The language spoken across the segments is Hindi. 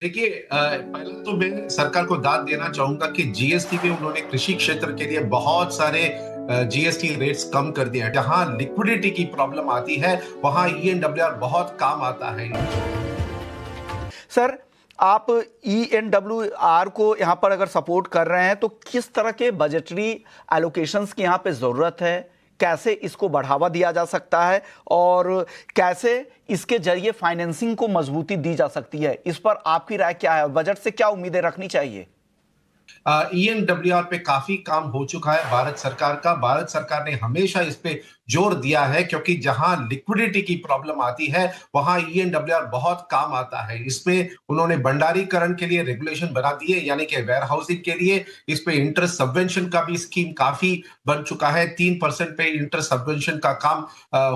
देखिए पहले तो मैं सरकार को दाद देना चाहूंगा कि जीएसटी में उन्होंने कृषि क्षेत्र के लिए बहुत सारे जीएसटी रेट्स कम कर दिए हैं। जहां लिक्विडिटी की प्रॉब्लम आती है वहां ईएनडब्ल्यूआर बहुत काम आता है। सर, आप ईएनडब्ल्यूआर को यहाँ पर अगर सपोर्ट कर रहे हैं तो किस तरह के बजटरी एलोकेशंस की यहाँ पे ज़रूरत है, कैसे इसको बढ़ावा दिया जा सकता है और कैसे इसके जरिए फाइनेंसिंग को मजबूती दी जा सकती है, इस पर आपकी राय क्या है? बजट से क्या उम्मीदें रखनी चाहिए? ईएनडब्ल्यूआर पे काफी काम हो चुका है भारत सरकार का। भारत सरकार ने हमेशा इस पे जोर दिया है क्योंकि जहां लिक्विडिटी की प्रॉब्लम आती है वहां ईएनडब्ल्यूआर बहुत काम आता है। इसमें उन्होंने भंडारीकरण के लिए रेगुलेशन बना दिए, यानी कि वेयर हाउसिंग के लिए इस पे इंटरेस्ट सबवेंशन का भी स्कीम काफी बन चुका है। 3% पे इंटरेस्ट सबवेंशन का काम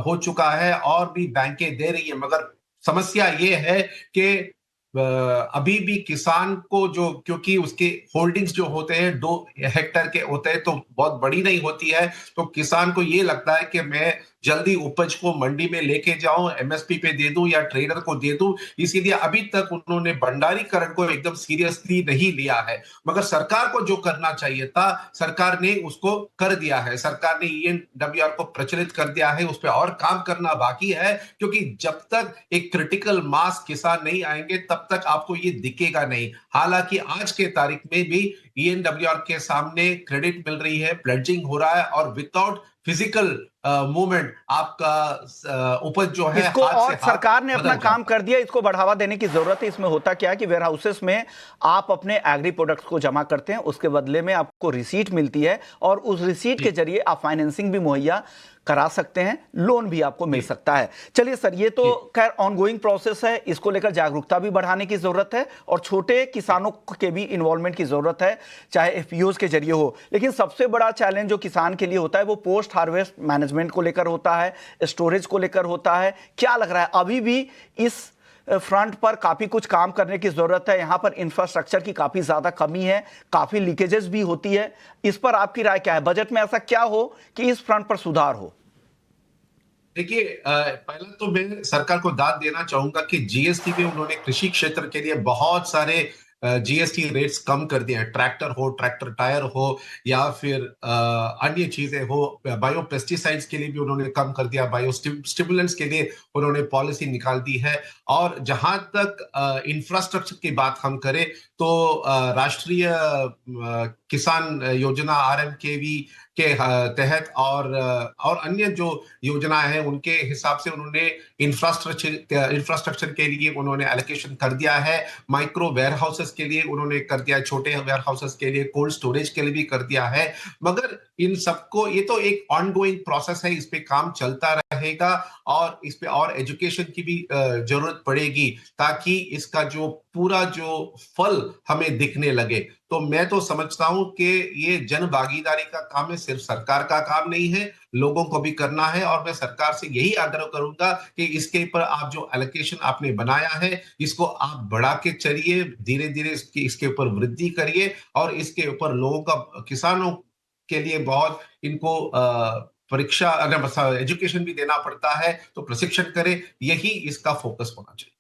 हो चुका है और भी बैंकें दे रही है। मगर समस्या ये है कि अभी भी किसान को जो, क्योंकि उसके होल्डिंग्स जो होते हैं 2 हेक्टेयर के होते हैं तो बहुत बड़ी नहीं होती है, तो किसान को ये लगता है कि मैं जल्दी उपज को मंडी में लेके जाऊं, एमएसपी पे दे दूं या ट्रेडर को दे दूं। इसीलिए अभी तक उन्होंने भंडारीकरण को एकदम सीरियसली नहीं लिया है। मगर सरकार को जो करना चाहिए था सरकार ने उसको कर दिया है। सरकार ने ईएनडब्ल्यूआर को प्रचलित कर दिया है, उस पर और काम करना बाकी है क्योंकि जब तक एक क्रिटिकल मास किसान नहीं आएंगे तब तक आपको ये दिखेगा नहीं। हालांकि आज के तारीख में भी ईएनडब्ल्यूआर के सामने क्रेडिट मिल रही है, प्लेडजिंग हो रहा है और विदाउट फिजिकल मूवमेंट आपका उपज जो है इसको हाथ से और हाथ सरकार ने अपना बदल काम जाता है। कर दिया, इसको बढ़ावा देने की जरूरत है। इसमें होता क्या है कि वेयर हाउसेस में आप अपने एग्री प्रोडक्ट्स को जमा करते हैं, उसके बदले में आपको रिसीट मिलती है और उस रिसीट के जी जरिए आप फाइनेंसिंग भी मुहैया करा सकते हैं, लोन भी आपको मिल जी सकता है। चलिए सर, ये तो जी खैर ऑनगोइंग प्रोसेस है, इसको लेकर जागरूकता भी बढ़ाने की जरूरत है और छोटे जी किसानों के भी इन्वॉल्वमेंट की जरूरत है, चाहे एफपीओज के जरिए हो। लेकिन सबसे बड़ा चैलेंज जो किसान के लिए होता है वो पोस्ट हार्वेस्ट मैनेजमेंट को लेकर होता है, स्टोरेज को लेकर होता है। क्या लग रहा है, अभी भी इस फ्रंट पर काफी कुछ काम करने की जरूरत है? यहां पर इंफ्रास्ट्रक्चर की काफी ज्यादा कमी है, काफी लीकेजेस भी होती है। इस पर आपकी राय क्या है? बजट में ऐसा क्या हो कि इस फ्रंट पर सुधार हो? देखिए पहले तो मैं सरकार को दाद देना चाहूंगा कि जीएसटी में उन्होंने कृषि क्षेत्र के लिए बहुत सारे जीएसटी रेट्स कम कर दिए हैं। ट्रैक्टर हो, ट्रैक्टर टायर हो या फिर अन्य चीजें हो, बायो पेस्टिसाइड्स के लिए भी उन्होंने कम कर दिया, बायो स्टिमुलेंट्स के लिए उन्होंने पॉलिसी निकाल दी है। और जहां तक इंफ्रास्ट्रक्चर की बात हम करें तो राष्ट्रीय किसान योजना आरएमकेवी के तहत और अन्य जो योजनाएं हैं उनके हिसाब से उन्होंने इंफ्रास्ट्रक्चर के लिए उन्होंने एलोकेशन कर दिया है। माइक्रो वेयर हाउसेस के लिए उन्होंने कर दिया है, छोटे वेयर हाउसेस के लिए, कोल्ड स्टोरेज के लिए भी कर दिया है। मगर इन सबको, ये तो एक ऑनगोइंग प्रोसेस है, इस पे काम चलता रहेगा और इस पे और एजुकेशन की भी जरूरत पड़ेगी ताकि इसका जो पूरा जो फल हमें दिखने लगे। तो मैं तो समझता हूं कि ये जन भागीदारी का काम है, सिर्फ सरकार का काम नहीं है, लोगों को भी करना है। और मैं सरकार से यही आग्रह करूंगा कि इसके ऊपर आप जो एलोकेशन आपने बनाया है इसको आप बढ़ा के चलिए, धीरे धीरे इसके ऊपर वृद्धि करिए और इसके ऊपर लोगों का, किसानों के लिए बहुत इनको परीक्षा, अगर एजुकेशन भी देना पड़ता है तो प्रशिक्षण करें, यही इसका फोकस होना चाहिए।